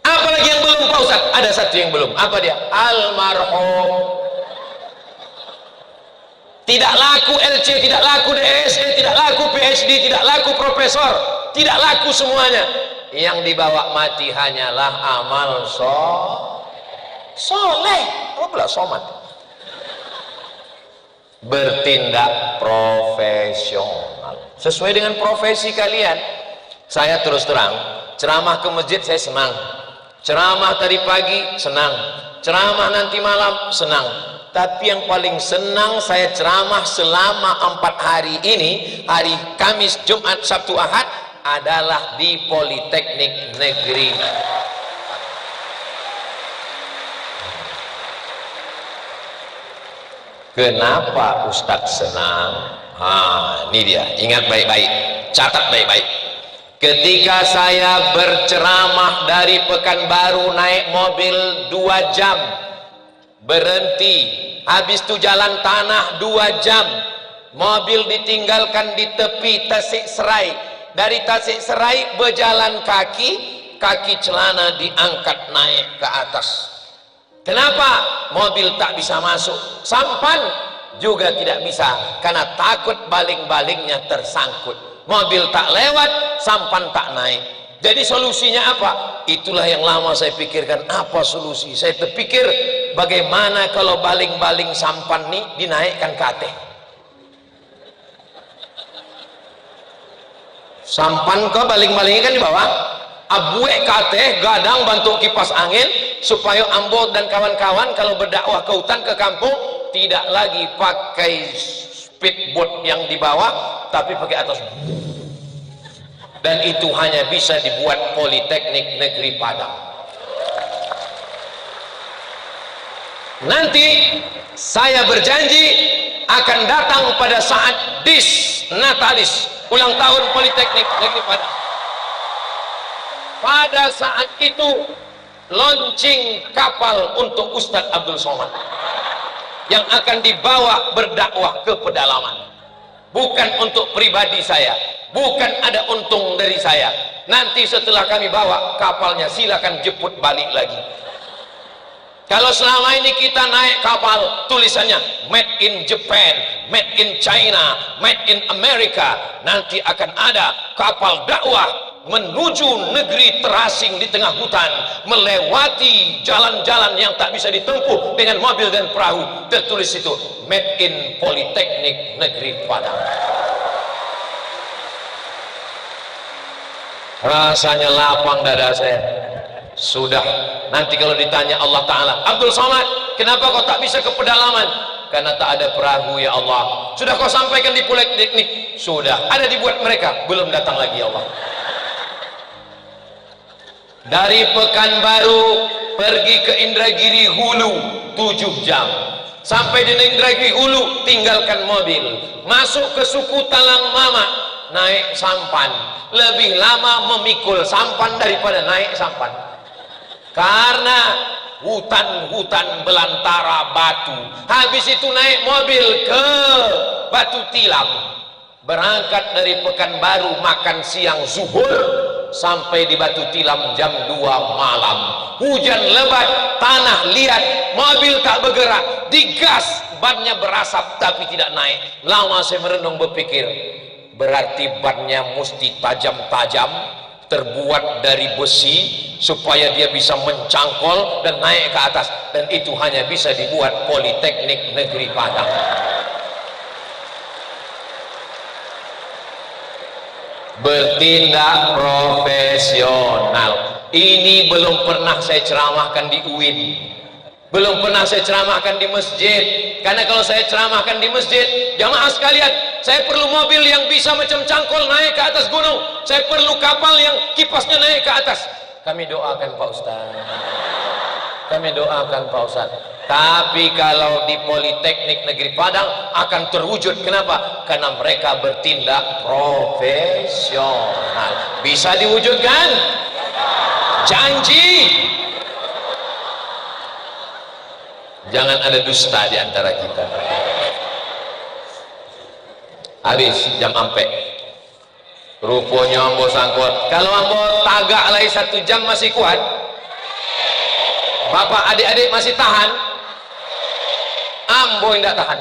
Apalagi yang belum Pak Ustaz? Ada satu yang belum. Apa dia? Almarhum. Tidak laku LC, tidak laku DSE, tidak laku PhD, tidak laku profesor, tidak laku semuanya. Yang dibawa mati hanyalah amal soleh. Apa pula somat? Bertindak profesional sesuai dengan profesi kalian. Saya terus terang, ceramah ke masjid saya senang, ceramah tadi pagi senang, ceramah nanti malam senang. Tapi yang paling senang saya ceramah selama 4 hari ini, hari Kamis, Jumat, Sabtu, Ahad, adalah di Politeknik Negeri. Kenapa Ustadz senang? Ini dia, ingat baik-baik, catat baik-baik. Ketika saya berceramah dari Pekanbaru naik mobil 2 jam, berhenti, habis itu jalan tanah 2 jam, mobil ditinggalkan di tepi Tasik Serai, dari Tasik Serai berjalan kaki, kaki celana diangkat naik ke atas. Kenapa? Mobil tak bisa masuk, sampan juga tidak bisa, karena takut baling-balingnya tersangkut. Mobil tak lewat, sampan tak naik. Jadi solusinya apa? Itulah yang lama saya pikirkan, apa solusi? Saya terpikir bagaimana kalau baling-baling sampan ini dinaikkan ke atas. Sampan ke baling-balingnya kan di bawah, abuek ke atas, gadang bantu kipas angin, supaya Ambo dan kawan-kawan kalau berdakwah ke hutan, ke kampung, tidak lagi pakai speedboat yang di bawah, tapi pakai atas. Dan itu hanya bisa dibuat Politeknik Negeri Padang. Nanti saya berjanji akan datang pada saat Natalis, ulang tahun Politeknik Negeri Padang. Pada saat itu launching kapal untuk Ustadz Abdul Somad yang akan dibawa berdakwah ke pedalaman. Bukan untuk pribadi saya, bukan ada untung dari saya. Nanti setelah kami bawa kapalnya, silakan jemput balik lagi. Kalau selama ini kita naik kapal tulisannya made in Japan, made in China, made in America, nanti akan ada kapal dakwah menuju negeri terasing di tengah hutan, melewati jalan-jalan yang tak bisa ditempuh dengan mobil dan perahu, tertulis itu made in Politeknik Negeri Padang. Rasanya lapang dada saya. Sudah, nanti kalau ditanya Allah Ta'ala, Abdul Somad, kenapa kau tak bisa ke pedalaman? Karena tak ada perahu ya Allah. Sudah kau sampaikan di Politeknik? Sudah. Ada dibuat mereka? Belum datang lagi ya Allah. Dari Pekanbaru pergi ke Indragiri Hulu 7 jam, sampai di Indragiri Hulu tinggalkan mobil, masuk ke suku Talang Mama, naik sampan, lebih lama memikul sampan daripada naik sampan, karena hutan-hutan belantara batu. Habis itu naik mobil ke Batu Tilam, berangkat dari Pekanbaru, makan siang zuhur, sampai di Batu Tilam jam 2 malam. Hujan lebat, tanah liat, mobil tak bergerak, digas, bannya berasap tapi tidak naik. Lama saya merenung berpikir, berarti bannya mesti tajam-tajam, terbuat dari besi, supaya dia bisa mencangkol dan naik ke atas. Dan itu hanya bisa dibuat Politeknik Negeri Padang. Bertindak profesional. Ini belum pernah saya ceramahkan di UIN, belum pernah saya ceramahkan di masjid. Karena kalau saya ceramahkan di masjid, jamaah sekalian, saya perlu mobil yang bisa macam cangkol naik ke atas gunung, saya perlu kapal yang kipasnya naik ke atas. Kami doakan Pak Ustaz, kami doakan Pak Ustaz. Tapi kalau di Politeknik Negeri Padang akan terwujud. Kenapa? Karena mereka bertindak profesional. Bisa diwujudkan? Janji. Jangan ada dusta di antara kita. Habis jam ampe, rupanya ambo sangkut. Kalau ambo tagak lagi 1 jam masih kuat, bapak adik-adik masih tahan, ambo yang tidak tahan.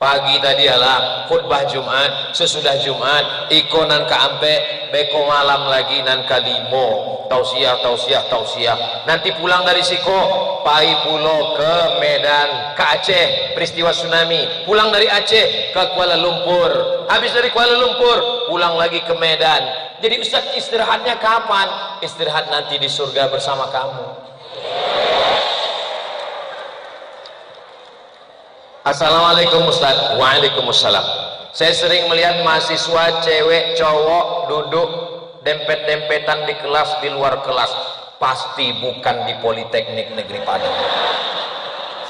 Pagi tadi adalah khutbah Jumat, sesudah Jumat ikonan ke ampe, beko malam lagi nan kalimo, tausiah. Nanti pulang dari Siko, pai pulo ke Medan, ke Aceh, peristiwa tsunami. Pulang dari Aceh ke Kuala Lumpur, habis dari Kuala Lumpur pulang lagi ke Medan. Jadi Ustaz, istirahatnya kapan? Istirahat nanti di surga bersama kamu. Assalamualaikum Ustaz. Waalaikumsalam. Saya sering melihat mahasiswa cewek cowok duduk dempet-dempetan di kelas, di luar kelas. Pasti bukan di Politeknik Negeri Padang.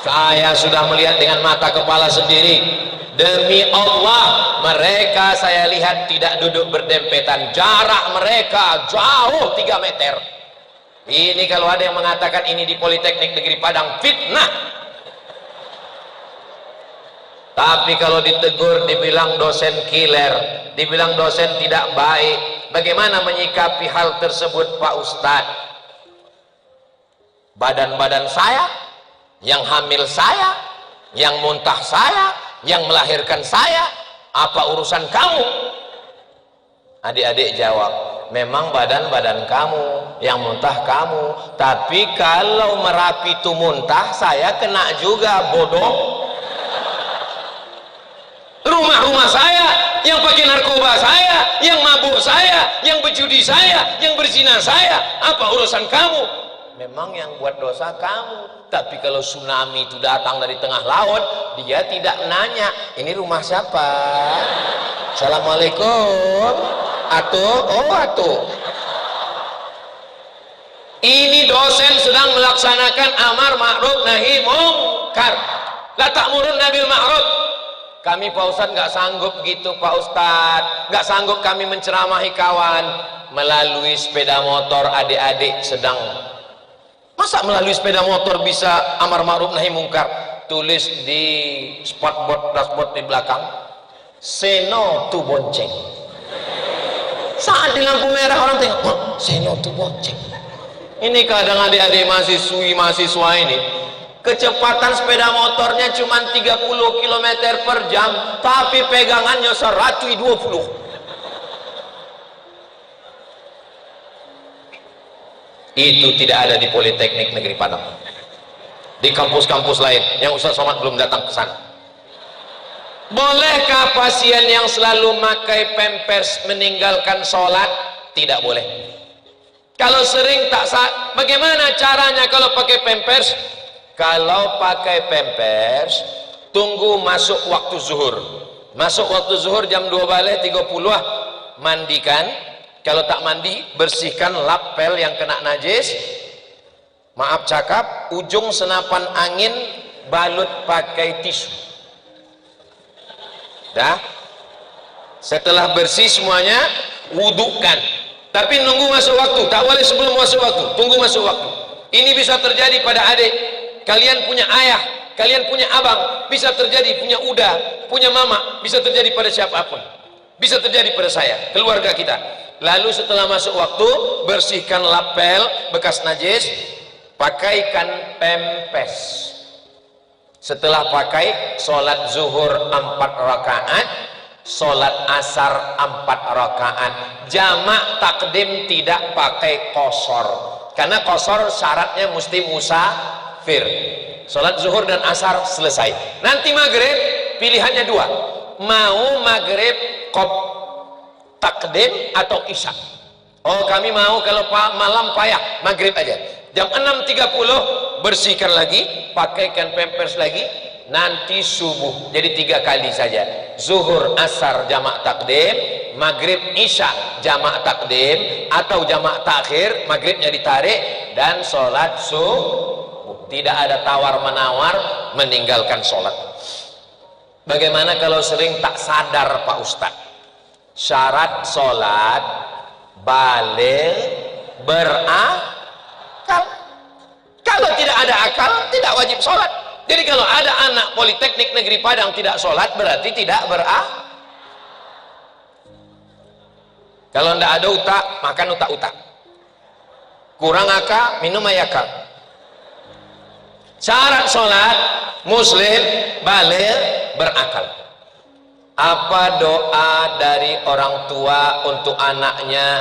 Saya sudah melihat dengan mata kepala sendiri. Demi Allah, mereka saya lihat tidak duduk berdempetan. Jarak mereka jauh 3 meter. Ini kalau ada yang mengatakan ini di Politeknik Negeri Padang, fitnah. Tapi kalau ditegur dibilang dosen killer, dibilang dosen tidak baik. Bagaimana menyikapi hal tersebut Pak Ustadz? Badan-badan saya, yang hamil saya, yang muntah saya, yang melahirkan saya, apa urusan kamu? Adik-adik jawab, memang badan-badan kamu, yang muntah kamu, tapi kalau Merapi itu muntah, saya kena juga, bodoh. Rumah-rumah saya, yang pakai narkoba saya, yang mabuk saya, yang berjudi saya, yang berzina saya, apa urusan kamu? Memang yang buat dosa kamu. Tapi kalau tsunami itu datang dari tengah laut, dia tidak nanya, ini rumah siapa? Assalamualaikum. Atuh. Ini dosen sedang melaksanakan amar ma'ruf nahi mungkar. La ta'murunna bil ma'ruf. Kami Pak Ustadz nggak sanggup gitu Pak Ustadz, nggak sanggup kami menceramahi kawan melalui sepeda motor. Adik-adik sedang, masa melalui sepeda motor bisa amar ma'ruf nahi mungkar? Tulis di spotboard dashboard di belakang, say no to bonceng. Saat di lampu merah orang tengok, say no to bonceng. Ini kadang adik-adik mahasiswa ini kecepatan sepeda motornya cuma 30 km per jam, tapi pegangannya 120. Itu tidak ada di Politeknik Negeri Padang. Di kampus-kampus lain yang Ustaz Somad belum datang ke sana. Bolehkah pasien yang selalu memakai pampers meninggalkan sholat? Tidak boleh. Kalau sering tak sah, bagaimana caranya kalau pakai pampers? Kalau pakai pampers, tunggu masuk waktu zuhur. Masuk waktu zuhur jam 2:30, mandikan. Kalau tak mandi, bersihkan lapel yang kena najis. Maaf cakap, ujung senapan angin balut pakai tisu. Dah. Setelah bersih semuanya, wudukan. Tapi nunggu masuk waktu, tak boleh sebelum masuk waktu. Tunggu masuk waktu. Ini bisa terjadi pada adik. Kalian punya ayah, kalian punya abang, bisa terjadi, punya uda, punya mama, bisa terjadi pada siapapun, bisa terjadi pada saya, keluarga kita. Lalu setelah masuk waktu, bersihkan lapel bekas najis, pakaikan pempes. Setelah pakai, sholat zuhur 4 rakaat, sholat asar 4 rakaat, jamak takdim, tidak pakai qashar, karena qashar syaratnya mesti musafir. Sholat zuhur dan asar selesai. Nanti maghrib pilihannya 2, mau maghrib takdim atau isya. Oh, kami mau kalau malam payah maghrib aja. Jam 6.30 bersihkan lagi, pakaikan pampers lagi, nanti subuh. Jadi 3 kali saja. Zuhur asar jamak takdim, maghrib isya jamak takdim, atau jamak takhir, maghribnya ditarik, dan sholat subuh. Tidak ada tawar-menawar meninggalkan sholat. Bagaimana kalau sering tak sadar Pak Ustadz? Syarat sholat baligh berakal. Kalau tidak ada akal, tidak wajib sholat. Jadi kalau ada anak Politeknik Negeri Padang tidak sholat, berarti tidak berakal. Kalau tidak ada utak, makan utak-utak. Kurang akal, minum ayakal. Syarat sholat muslim baligh berakal. Apa doa dari orang tua untuk anaknya?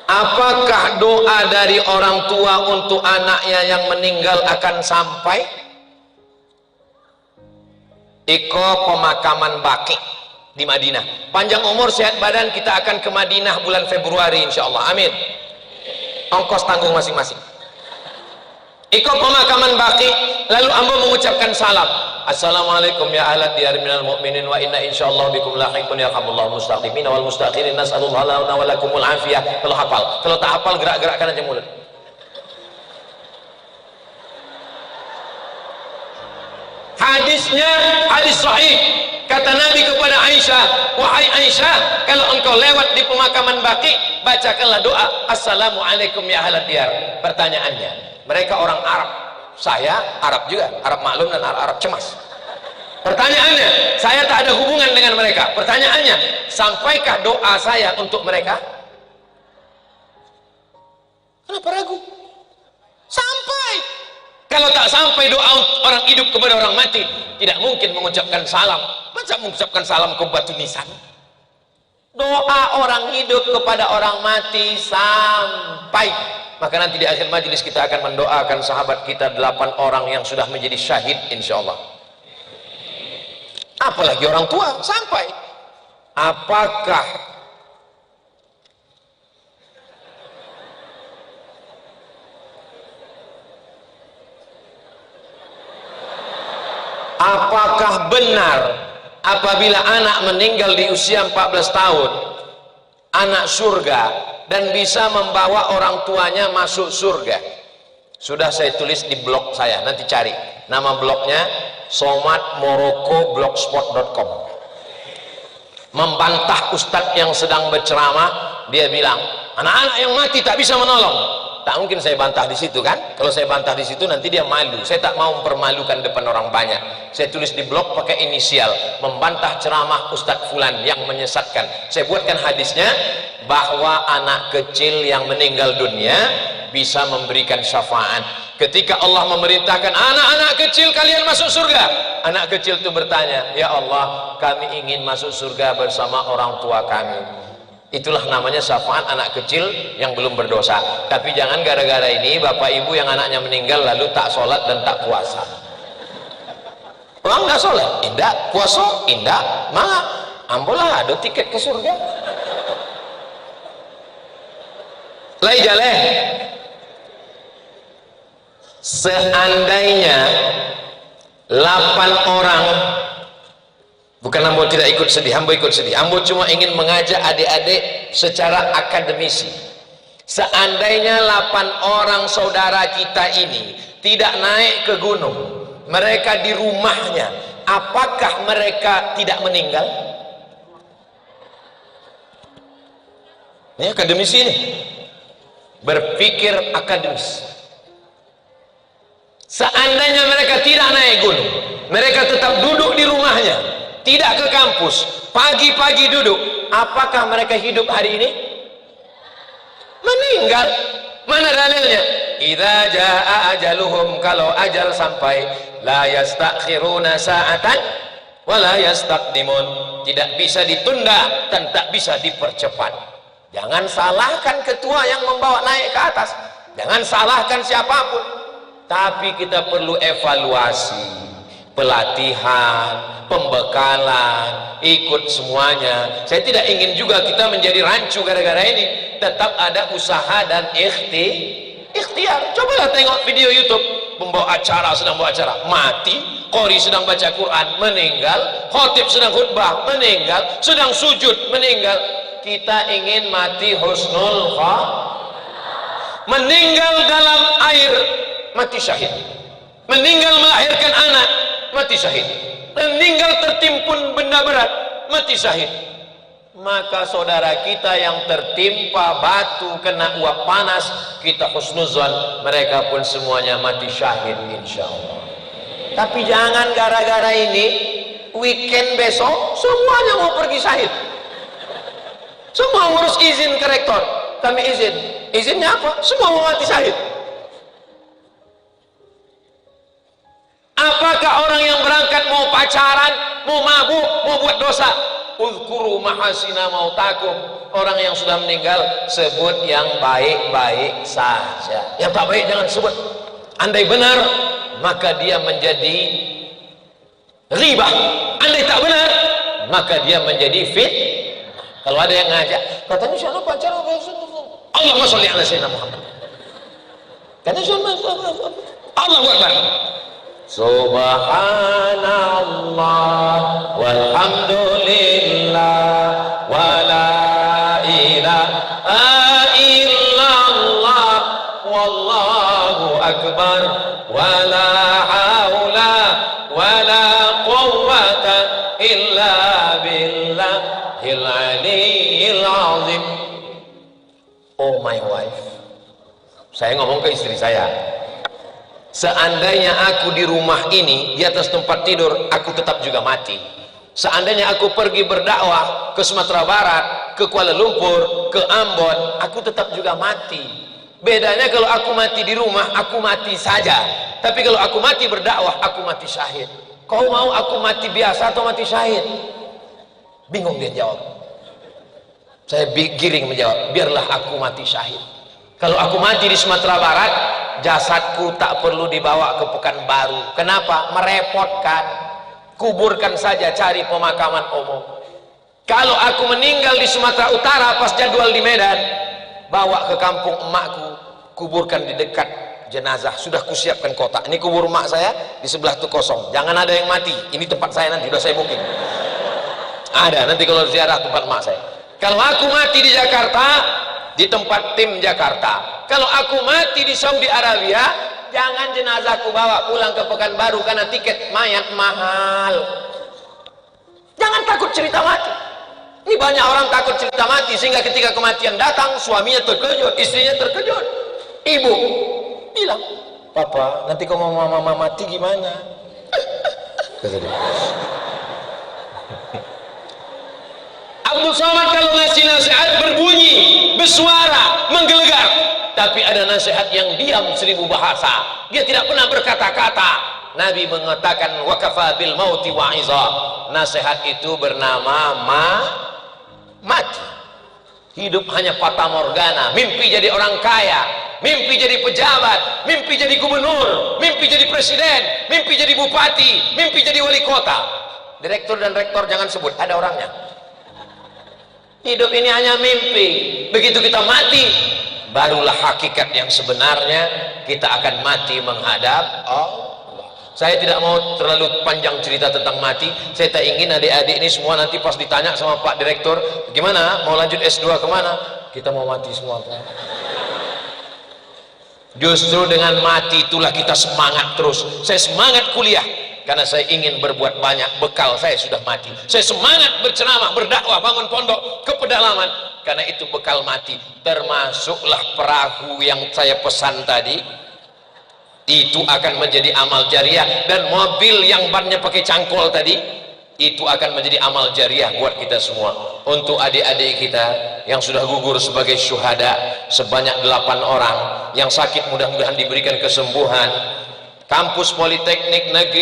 Apakah doa dari orang tua untuk anaknya yang meninggal akan sampai? Iko pemakaman baki di Madinah. Panjang umur sehat badan, kita akan ke Madinah bulan Februari insyaallah. Amin. Ongkos tanggung masing-masing. Ikut pemakaman baki, lalu ambo mengucapkan salam. Assalamualaikum ya ahlat diyar minal mu'minin wa inna insyaallah bikum lahiqun yarhamullahu mustaqdimin wal mustakhirin nas'alullah lana wa lakumul afiyah. Kalau hafal, kalau tak hafal gerak-gerakkan aja mulut. Hadisnya hadis sahih. Kata Nabi kepada Aisyah, wahai Aisyah, kalau engkau lewat di pemakaman Baqi, bacakanlah doa assalamualaikum ya ahlad diyar. Pertanyaannya, mereka orang Arab, saya Arab juga, Arab maklum dan Arab cemas. Pertanyaannya, saya tak ada hubungan dengan mereka. Pertanyaannya, sampaikah doa saya untuk mereka? Kenapa ragu? Sampai. Kalau tak sampai doa orang hidup kepada orang mati, tidak mungkin mengucapkan salam. Masa mengucapkan salam ke batu nisan? Doa orang hidup kepada orang mati sampai. Maka nanti di akhir majelis kita akan mendoakan sahabat kita 8 orang yang sudah menjadi syahid insyaallah. Apalagi orang tua sampai. Apakah benar apabila anak meninggal di usia 14 tahun, anak surga dan bisa membawa orang tuanya masuk surga? Sudah saya tulis di blog saya, nanti cari. Nama blognya somatmorocco.blogspot.com. Membantah ustadz yang sedang berceramah, dia bilang, anak-anak yang mati tak bisa menolong. Tak mungkin saya bantah di situ kan? Kalau saya bantah di situ nanti dia malu. Saya tak mau mempermalukan depan orang banyak. Saya tulis di blog pakai inisial, membantah ceramah Ustadz Fulan yang menyesatkan. Saya buatkan hadisnya bahwa anak kecil yang meninggal dunia bisa memberikan syafaat. Ketika Allah memerintahkan anak-anak kecil kalian masuk surga, anak kecil itu bertanya, ya Allah, kami ingin masuk surga bersama orang tua kami. Itulah namanya syafaat anak kecil yang belum berdosa. Tapi jangan gara-gara ini bapak ibu yang anaknya meninggal lalu tak sholat dan tak puasa. Orang nggak sholat, indah, puasa, indah, malah ambolah ada tiket ke surga. Lai jaleh. Seandainya 8 orang, bukan Ambo tidak ikut sedih, Ambo ikut sedih. Ambo cuma ingin mengajak adik-adik secara akademisi. Seandainya 8 orang saudara kita ini tidak naik ke gunung, mereka di rumahnya, apakah mereka tidak meninggal? Ini akademisi ini, berpikir akademis. Seandainya mereka tidak naik gunung, mereka tetap duduk di rumahnya, tidak ke kampus, pagi-pagi duduk, apakah mereka hidup hari ini? Meninggal. Mana dalilnya? Idza jaa ajaluhum, kalau ajal sampai, la yastakhiruna sa'atan wa la yastaqdimun, tidak bisa ditunda dan tak bisa dipercepat. Jangan salahkan ketua yang membawa naik ke atas, jangan salahkan siapapun, tapi kita perlu evaluasi, pelatihan, pembekalan, ikut semuanya. Saya tidak ingin juga kita menjadi rancu gara-gara ini. Tetap ada usaha dan ikhtiar. Cobalah tengok video YouTube, pembawa acara sedang bawa acara mati, qori sedang baca Quran meninggal, khotib sedang khutbah meninggal, sedang sujud meninggal. Kita ingin mati husnul khatimah. Meninggal dalam air, mati syahid. Meninggal melahirkan anak, mati syahid. Meninggal tertimpun benda berat, mati syahid. Maka saudara kita yang tertimpa batu, kena uap panas, kita husnuzan, mereka pun semuanya mati syahid insyaallah. Tapi jangan gara-gara ini weekend besok semuanya mau pergi syahid, semua ngurus izin ke rektor, kami izin. Izinnya apa? Semua mau mati syahid. Apakah orang yang berangkat mau pacaran, mau mabuk, mau buat dosa? Uzkuru mahasina mautakum. Orang yang sudah meninggal sebut yang baik-baik saja, yang tak baik jangan sebut. Andai benar maka dia menjadi ribah, andai tak benar maka dia menjadi fit. Kalau ada yang ngajak, katanya siapa pacaran, Allahumma sholli ala sayyidina Muhammad, katanya siapa Allahu Akbar, subhanallah walhamdulillah wala ilaha illallah wallahu akbar wala haula wala aliyil azim. Oh my wife, saya ngomong ke istri saya, seandainya aku di rumah ini, di atas tempat tidur, aku tetap juga mati. Seandainya aku pergi berdakwah ke Sumatera Barat, ke Kuala Lumpur, ke Ambon, aku tetap juga mati. Bedanya kalau aku mati di rumah, aku mati saja. Tapi kalau aku mati berdakwah, aku mati syahid. Kau mau aku mati biasa atau mati syahid? Bingung dia jawab. Saya giring menjawab, biarlah aku mati syahid. Kalau aku mati di Sumatera Barat, jasadku tak perlu dibawa ke Pekanbaru. Kenapa? Merepotkan. Kuburkan saja, cari pemakaman umum. Kalau aku meninggal di Sumatera Utara pas jadwal di Medan, bawa ke kampung emakku, kuburkan di dekat jenazah. Sudah kusiapkan kotak. Ini kubur emak saya, di sebelah itu kosong. Jangan ada yang mati. Ini tempat saya nanti, sudah saya booking. Ada nanti kalau ziarah tempat emak saya. Kalau aku mati di Jakarta, di tempat tim Jakarta. Kalau aku mati di Saudi Arabia, jangan jenazahku bawa pulang ke Pekanbaru karena tiket mayat mahal. Jangan takut cerita mati. Ini banyak orang takut cerita mati sehingga ketika kematian datang, suaminya terkejut, istrinya terkejut. Ibu bilang, "Papa, nanti kalau mama mati gimana?" Kata dia. Abdul Somad kalau ngasih nasihat berbunyi, bersuara, menggelegar. Tapi ada nasihat yang diam 1000 bahasa. Dia tidak pernah berkata-kata. Nabi mengatakan wakafa bil mauti wa'iza. Nasihat itu bernama mati. Hidup hanya fata morgana. Mimpi jadi orang kaya, mimpi jadi pejabat, mimpi jadi gubernur, mimpi jadi presiden, mimpi jadi bupati, mimpi jadi wali kota. Direktur dan rektor jangan sebut, ada orangnya. Hidup ini hanya mimpi. Begitu kita mati, barulah hakikat yang sebenarnya. Kita akan mati menghadap Allah. Saya tidak mau terlalu panjang cerita tentang mati. Saya tak ingin adik-adik ini semua nanti pas ditanya sama Pak Direktur, gimana mau lanjut S2 kemana? Kita mau mati semua, Pak. Justru dengan mati itulah kita semangat terus. Saya semangat kuliah karena saya ingin berbuat banyak. Bekal saya sudah mati. Saya semangat berceramah, berdakwah, bangun pondok ke pedalaman karena itu bekal mati. Termasuklah perahu yang saya pesan tadi, itu akan menjadi amal jariah. Dan mobil yang bannya pakai cangkol tadi, itu akan menjadi amal jariah buat kita semua. Untuk adik-adik kita yang sudah gugur sebagai syuhada sebanyak 8 orang, yang sakit mudah-mudahan diberikan kesembuhan. Kampus Politeknik Negeri